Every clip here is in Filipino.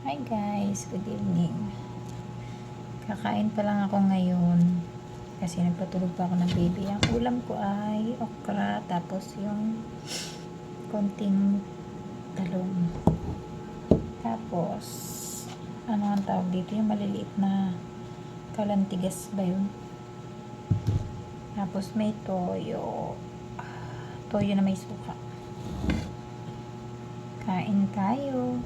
Hi guys, good evening. Kakain pa lang ako ngayon kasi nagpatulog pa ako ng baby. Ang ulam ko ay okra tapos yung konting talong. Tapos ano ang tawag dito, yung maliliit na kalantigas ba yun? Tapos may toyo. Toyo na may suka. Kain tayo.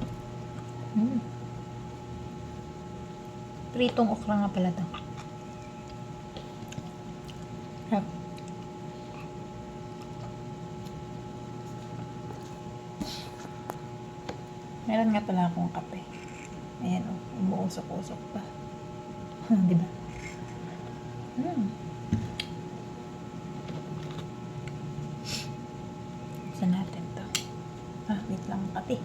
Pritong okra nga pala to. Sarap. Meron nga pala akong kape. Ayan o, umuusok-usok pa. Diba? Saan natin to? Wait lang kape.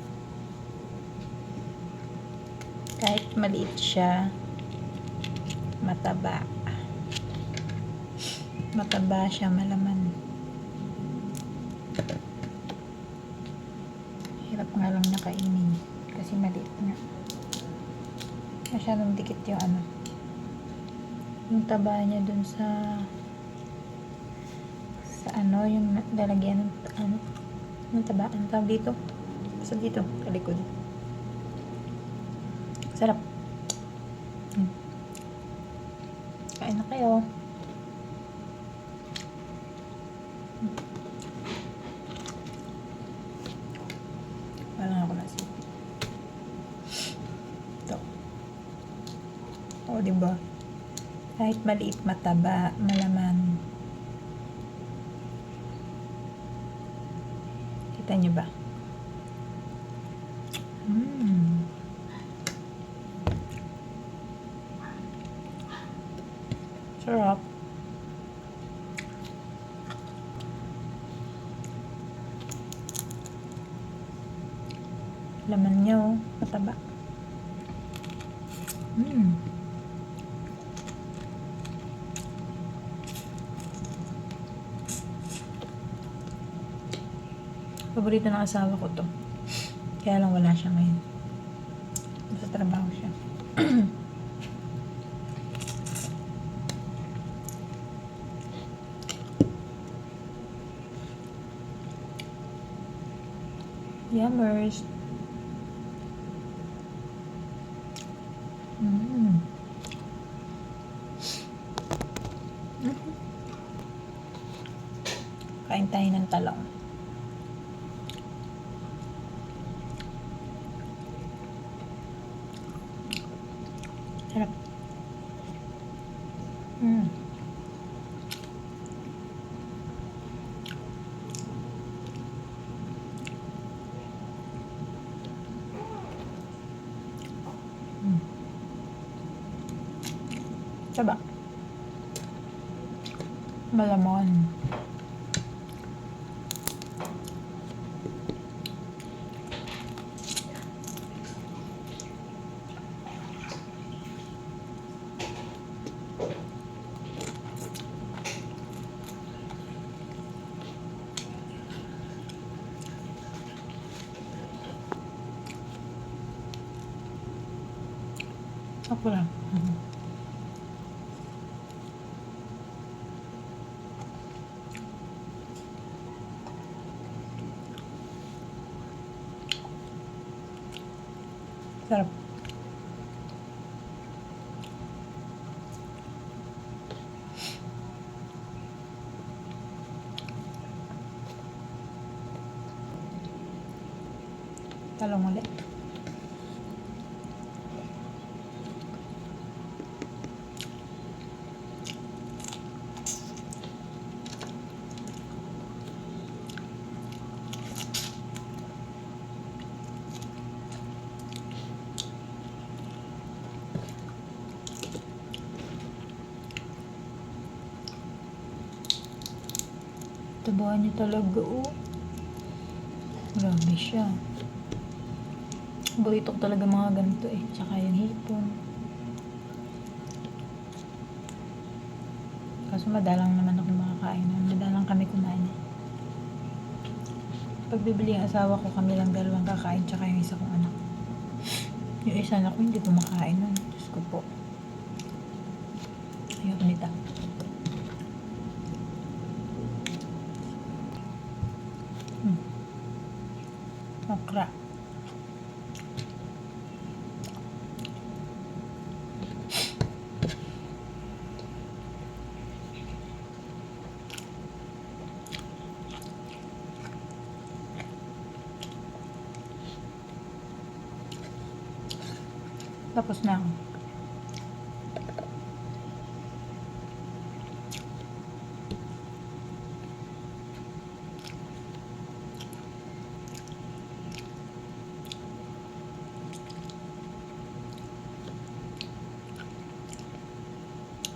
Kahit maliit siya, mataba. Mataba siya, malaman. Hirap nga lang nakainin kasi maliit nga. Masyadong dikit yung yung taba niya dun sa yung lalagyan ng taba. Ang tawag dito? Sa dito, kalikod. Sarap. Kain na kayo. Parang ako nasi. Ito. O, diba? Kahit maliit, mataba, malaman. Kita nyo ba? Sarap. Laman niya, oh. Mataba. Paborito ng asawa ko to. Kaya lang wala siya ngayon. Sa trabaho siya. Yummers. Kain tayo ng talong. Sarap. Saba. Malamon. Ako lang. Sarap. Talong ulit. Taba niya talaga, oh. Grabe siya. Burrito ko talaga mga ganito eh. Tsaka yung hipon. Kaso madalang naman ako makakain. Madalang kami kumain. Pag bibili ang asawa ko, kami lang dalawang kakain. Tsaka yung isa kong anak. Yung isa na ko hindi kumakain nun. Diyos ko po. Ayoko nito. Okra. Tapos na ako.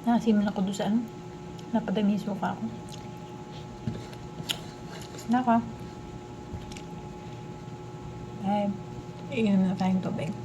Nasiman ako doon sa ano. Napadami yung suka ako. Naka. Ay, iyon na tayong tubig.